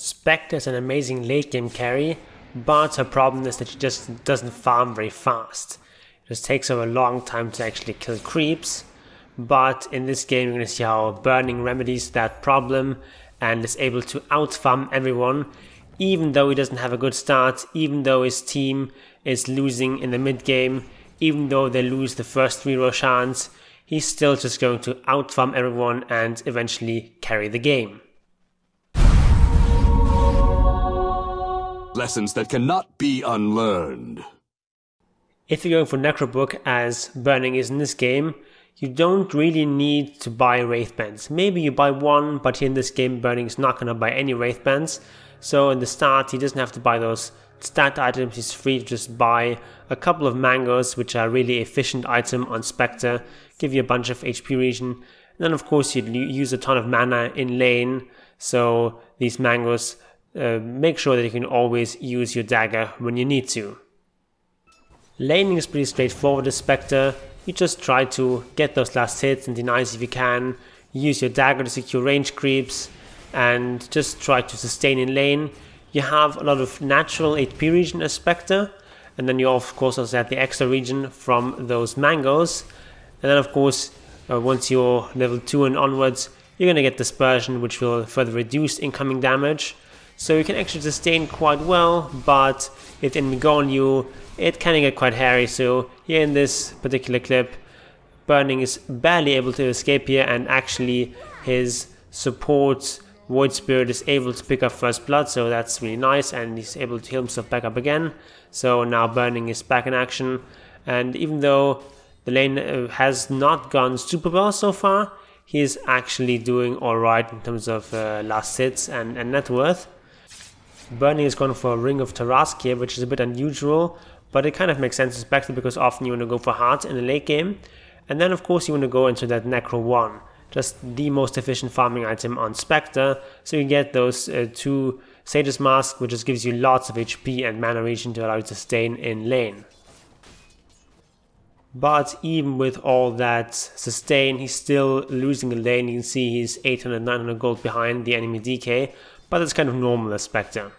Spectre is an amazing late game carry, but her problem is that she just doesn't farm very fast. It just takes her a long time to actually kill creeps, but in this game you're going to see how Burning remedies that problem and is able to outfarm everyone, even though he doesn't have a good start, even though his team is losing in the mid game, even though they lose the first 3 Roshans, he's still just going to outfarm everyone and eventually carry the game. Lessons that cannot be unlearned. If you're going for Necro book, as Burning is in this game, you don't really need to buy Wraith Bands. Maybe you buy one, but here in this game Burning is not going to buy any Wraith Bands. So in the start he doesn't have to buy those stat items, he's free to just buy a couple of mangoes, which are a really efficient item on Spectre, give you a bunch of HP regen. And then of course you'd use a ton of mana in lane, so these mangoes make sure that you can always use your dagger when you need to. Laning is pretty straightforward as Spectre. You just try to get those last hits and denies if you can, use your dagger to secure range creeps, and just try to sustain in lane. You have a lot of natural HP regen as Spectre, and then you of course also have the extra regen from those mangoes. And then of course once you're level 2 and onwards, you're going to get Dispersion, which will further reduce incoming damage. So you can actually sustain quite well, but if the enemy go on you, it can get quite hairy. So here in this particular clip, Burning is barely able to escape here, and actually his support Void Spirit is able to pick up first blood, so that's really nice, and he's able to heal himself back up again. So now Burning is back in action, and even though the lane has not gone super well so far, he is actually doing alright in terms of last hits and net worth. Burning is going for a Ring of Tarask here, which is a bit unusual, but it kind of makes sense, especially because often you want to go for hearts in the late game. And then of course you want to go into that Necro 1, just the most efficient farming item on Spectre. So you get those 2 Sage's Mask, which just gives you lots of HP and mana regen to allow you to sustain in lane. But even with all that sustain, he's still losing the lane. You can see he's 800-900 gold behind the enemy DK, but that's kind of normal as Spectre.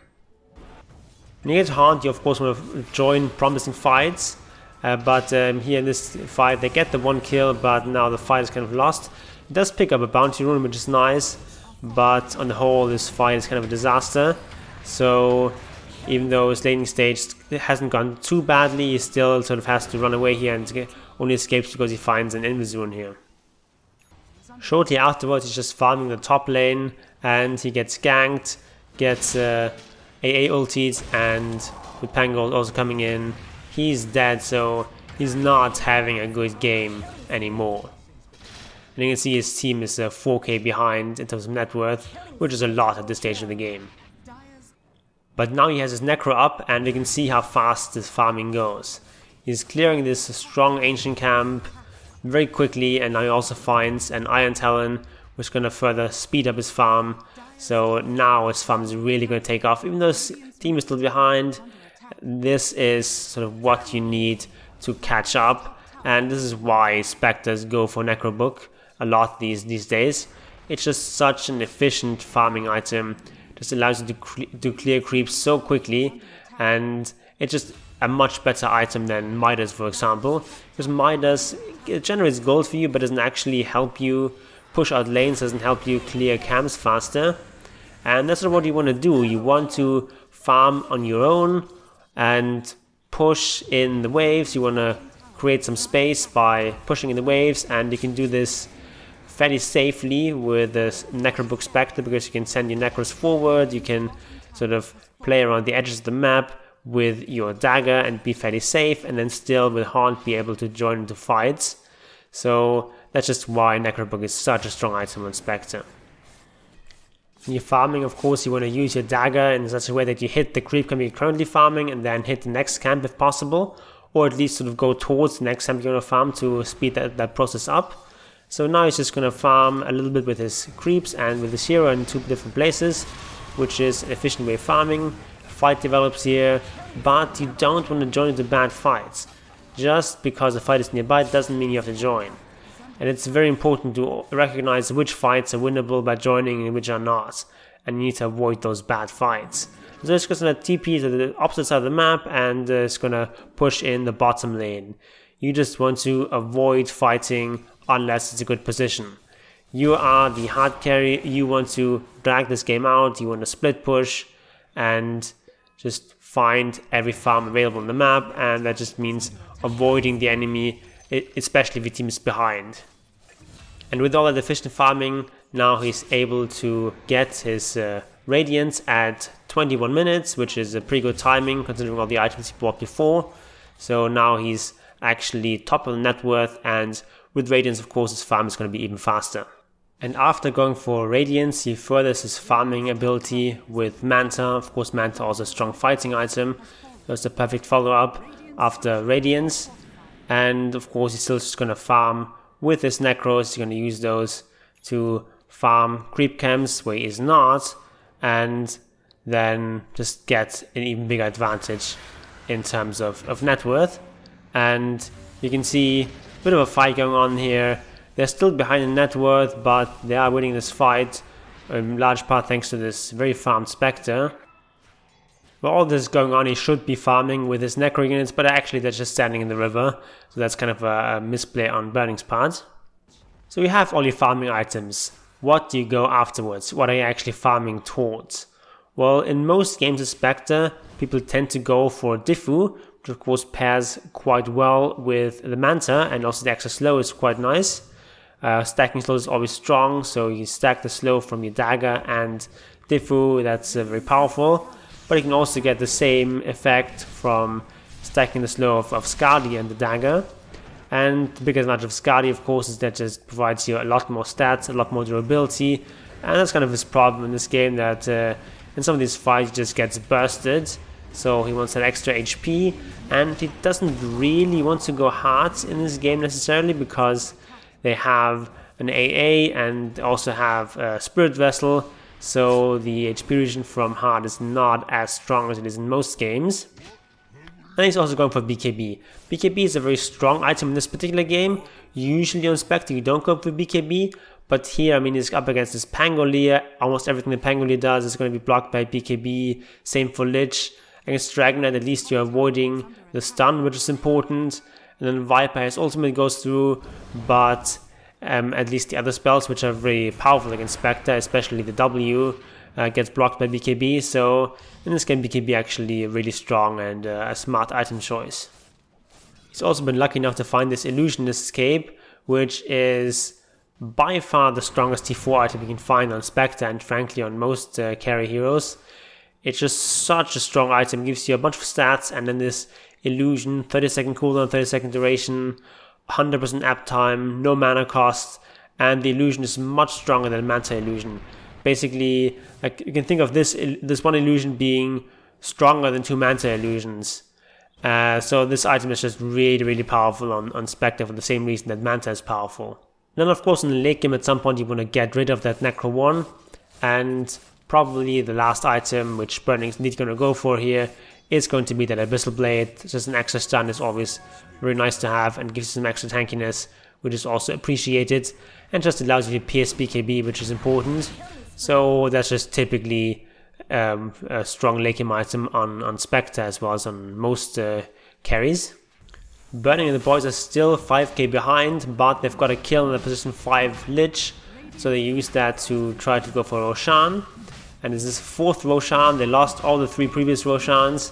When you get Haunt, you of course want to join promising fights, but here in this fight they get the 1 kill, but now the fight is kind of lost. It does pick up a bounty rune, which is nice, but on the whole this fight is kind of a disaster. So even though his laning stage hasn't gone too badly, he still sort of has to run away here and only escapes because he finds an Invis rune here. Shortly afterwards he's just farming the top lane, and he gets ganked, gets AA ulted, and with Pangold also coming in, he's dead, so he's not having a good game anymore. And you can see his team is 4k behind in terms of net worth, which is a lot at this stage of the game. But now he has his Necro up, and you can see how fast this farming goes. He's clearing this strong ancient camp very quickly, and now he also finds an Iron Talon, which is going to further speed up his farm. So now his farm is really going to take off. Even though his team is still behind, this is sort of what you need to catch up. And this is why Spectres go for Necro book a lot these days. It's just such an efficient farming item. Just allows you to clear creeps so quickly. And it's just a much better item than Midas, for example. Because Midas, it generates gold for you, but doesn't actually help you push out lanes, doesn't help you clear camps faster. And that's not what you want to do. You want to farm on your own and push in the waves. You want to create some space by pushing in the waves, and you can do this fairly safely with the Necro book Spectre, because you can send your Necros forward, you can sort of play around the edges of the map with your dagger and be fairly safe, and then still with Haunt be able to join into fights. So that's just why Necro book is such a strong item on Spectre. When you're farming, of course, you want to use your dagger in such a way that you hit the creep camp you're currently farming and then hit the next camp if possible, or at least sort of go towards the next camp you're going to farm to speed that process up. So now he's just going to farm a little bit with his creeps and with his hero in 2 different places, which is an efficient way of farming. Fight develops here, but you don't want to join into bad fights. Just because the fight is nearby doesn't mean you have to join. And it's very important to recognize which fights are winnable by joining and which are not. and you need to avoid those bad fights. So it's just going to TP to the opposite side of the map, and it's going to push in the bottom lane. You just want to avoid fighting unless it's a good position. You are the hard carry, you want to drag this game out, you want to split push, and just find every farm available on the map, and that just means avoiding the enemy, especially if your team is behind. And with all that efficient farming, now he's able to get his Radiance at 21 minutes, which is a pretty good timing considering all the items he bought before. So now he's actually top of the net worth, and with Radiance, of course, his farm is going to be even faster. And after going for Radiance, he furthers his farming ability with Manta. Of course, Manta also a strong fighting item. That's the perfect follow-up after Radiance. And of course, he's still just going to farm with his Necros. He's going to use those to farm creep camps where he is not, and then just get an even bigger advantage in terms of net worth. And you can see a bit of a fight going on here. They're still behind in net worth, but they are winning this fight in large part thanks to this very farmed Spectre. While all this is going on, he should be farming with his Necro units, but actually they're just standing in the river, so that's kind of a misplay on Burning's part. So you have all your farming items. What do you go afterwards? What are you actually farming towards? Well, in most games of Spectre, people tend to go for Diffu, which of course pairs quite well with the Manta, and also the extra slow is quite nice. Stacking slow is always strong, so you stack the slow from your dagger and Diffu, that's very powerful. But you can also get the same effect from stacking the slow of Skadi and the dagger. And the big advantage of Skadi, of course, is that it just provides you a lot more stats, a lot more durability. And that's kind of his problem in this game, that in some of these fights he just gets bursted. So he wants that extra HP, and he doesn't really want to go hard in this game necessarily, because they have an AA and also have a Spirit Vessel. So the HP region from hard is not as strong as it is in most games. And he's also going for BKB. BKB is a very strong item in this particular game. Usually on Spectre you don't go for BKB, but here, I mean, he's up against this Pangolier. Almost everything the Pangolier does is going to be blocked by BKB. Same for Lich. Against Dragonet, at least you're avoiding the stun, which is important. And then Viper, his ultimate goes through, but at least the other spells, which are very powerful against Spectre, especially the W, gets blocked by BKB. So in this game, BKB actually really strong and a smart item choice. He's also been lucky enough to find this Illusionist Escape, which is by far the strongest T4 item you can find on Spectre, and frankly on most carry heroes. It's just such a strong item, gives you a bunch of stats, and then this illusion, 30-second cooldown, 30-second duration, 100% uptime, no mana cost, and the illusion is much stronger than Manta illusion. Basically, like, you can think of this one illusion being stronger than 2 Manta illusions. So this item is just really powerful on Spectre for the same reason that Manta is powerful. Then of course in the late game at some point you want to get rid of that Necro 1, and probably the last item which Burning's indeed going to go for here is going to be that Abyssal Blade. Just an extra stun is always very nice to have and gives you some extra tankiness, which is also appreciated, and just allows you to pierce BKB, which is important. So that's just typically a strong late game item on Spectre as well as on most carries. Burning and the boys are still 5k behind, but they've got a kill in the position 5 Lich, so they use that to try to go for Roshan. And this is 4th Roshan. They lost all the 3 previous Roshans,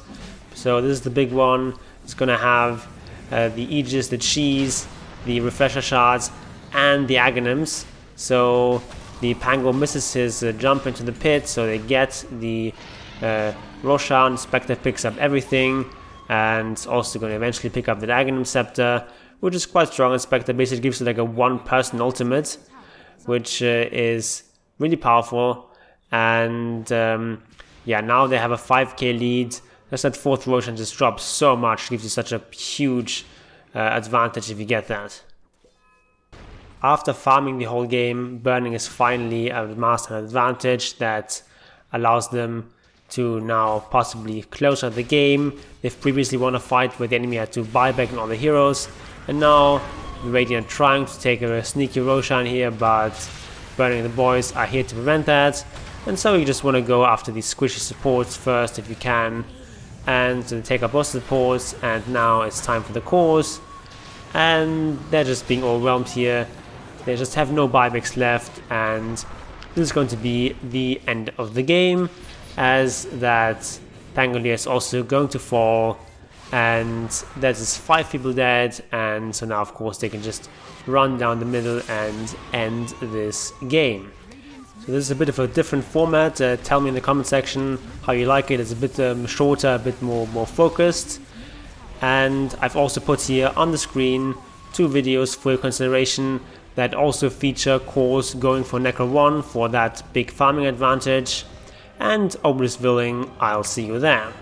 so this is the big one. It's gonna have the Aegis, the Cheese, the Refresher Shards, and the Aghanims. So the Pango misses his jump into the pit, so they get the Roshan. Spectre picks up everything, and also going to eventually pick up the Aghanim Scepter, which is quite strong. And Spectre basically gives it like a one-person ultimate, which is really powerful. And yeah, now they have a 5k lead. Just that 4th Roshan just drops so much, gives you such a huge advantage if you get that. After farming the whole game, Burning is finally amassed an advantage that allows them to now possibly close out the game. They've previously won a fight where the enemy had to buy back on all the heroes, and now the Radiant are trying to take a sneaky Roshan here, but Burning and the boys are here to prevent that. And so you just want to go after these squishy supports first if you can, and take up both supports. And now it's time for the cores, and they're just being overwhelmed here. They just have no buybacks left, and this is going to be the end of the game, as that Pangolier is also going to fall, and that is 5 people dead. And so now of course they can just run down the middle and end this game. So this is a bit of a different format. Tell me in the comment section how you like it. It's a bit shorter, a bit more focused. And I've also put here on the screen 2 videos for your consideration that also feature cores going for Necro 1 for that big farming advantage. And Obelisk Villing, I'll see you there.